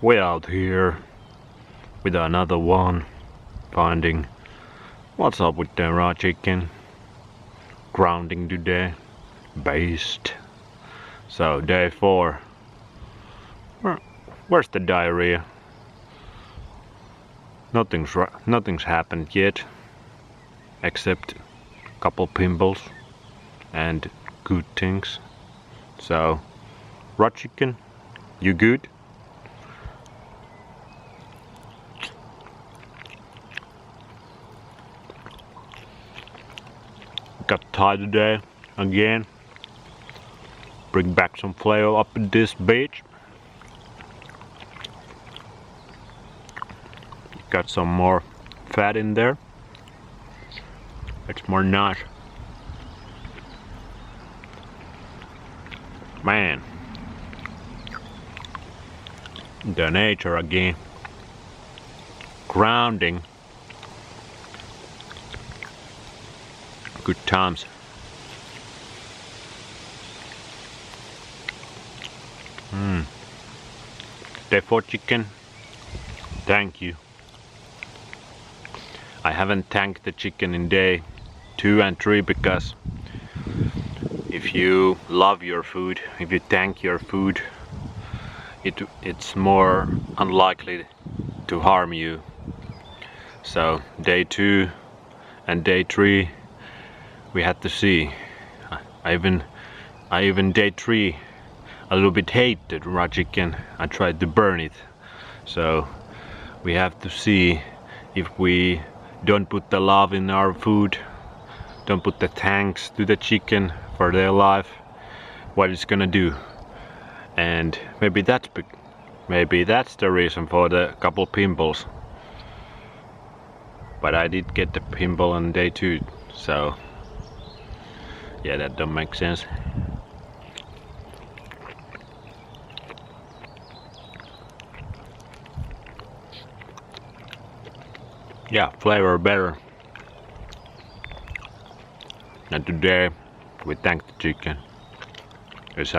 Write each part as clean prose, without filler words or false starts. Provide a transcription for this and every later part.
We out here with another one, finding what's up with the raw chicken. Grounding today, based. So day 4. Where's the diarrhea? Nothing's happened yet, except a couple pimples and good things. So, raw chicken, you good? Got tired today again. Bring back some flavor up in this bitch. Got some more fat in there. It's more nice. Man, the nature again. Grounding. Good times. Day 4 chicken. Thank you. I haven't thanked the chicken in day 2 and 3 because if you love your food, if you thank your food, it's more unlikely to harm you. So day 2 and day 3 we had to see. I even day 3 a little bit hated raw chicken. I tried to burn it. So we have to see if we don't put the love in our food, don't put the thanks to the chicken for their life, what it's gonna do. And maybe that's the reason for the couple pimples. But I did get the pimple on day 2, so yeah, that don't make sense. Yeah, flavor better. And today we thank the chicken. It's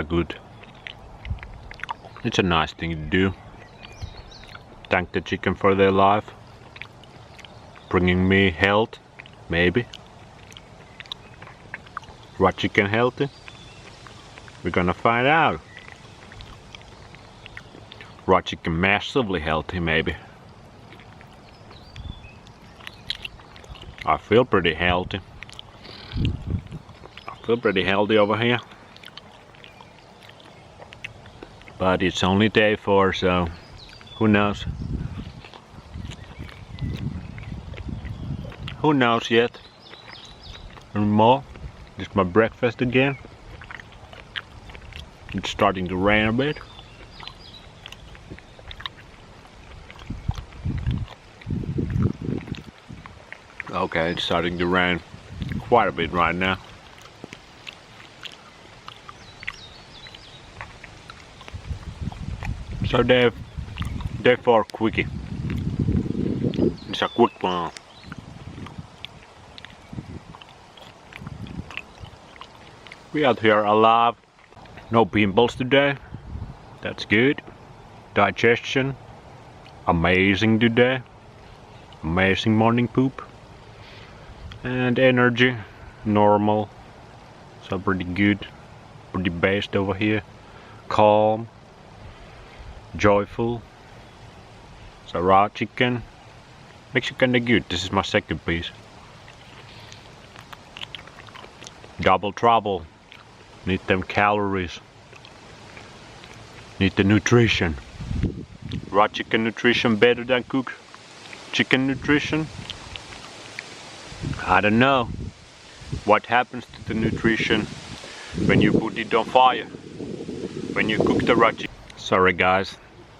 a nice thing to do. Thank the chicken for their life, bringing me health, maybe. Raw chicken healthy? We're gonna find out. Raw chicken massively healthy, maybe. I feel pretty healthy. Over here. But it's only day 4, so who knows? Who knows yet? And more. It's my breakfast again. It's starting to rain a bit. Okay, it's starting to rain quite a bit right now. So day 4 quickie. It's a quick one. We out here alive. No pimples today. That's good. Digestion. Amazing today. Amazing morning poop. And energy. Normal. So pretty good. Pretty based over here. Calm. Joyful. So raw chicken. Makes you kinda good. This is my second piece. Double trouble. Need them calories. Need the nutrition. Raw chicken nutrition better than cooked chicken nutrition? I don't know. What happens to the nutrition when you put it on fire? When you cook the raw chicken? Sorry guys,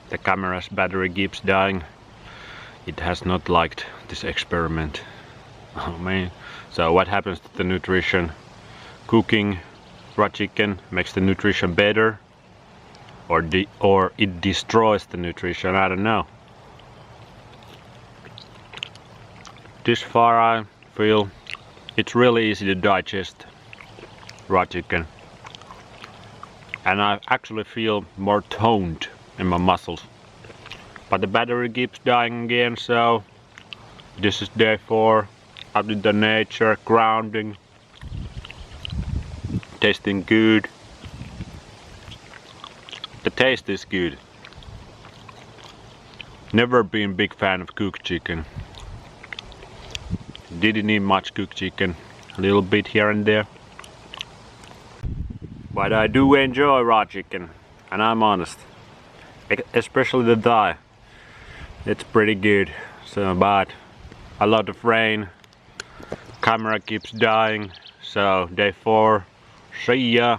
the camera's battery keeps dying. It has not liked this experiment. Oh man. So what happens to the nutrition? Cooking raw chicken makes the nutrition better, or it destroys the nutrition. I don't know. This far I feel it's really easy to digest raw chicken. and I actually feel more toned in my muscles. but the battery keeps dying again, so this is day 4. Out in the nature, grounding, tasting good. The taste is good. Never been big fan of cooked chicken. Didn't eat much cooked chicken, a little bit here and there. But I do enjoy raw chicken, and I'm honest. Especially the thigh. It's pretty good. So, but a lot of rain. Camera keeps dying. So day 4. See ya.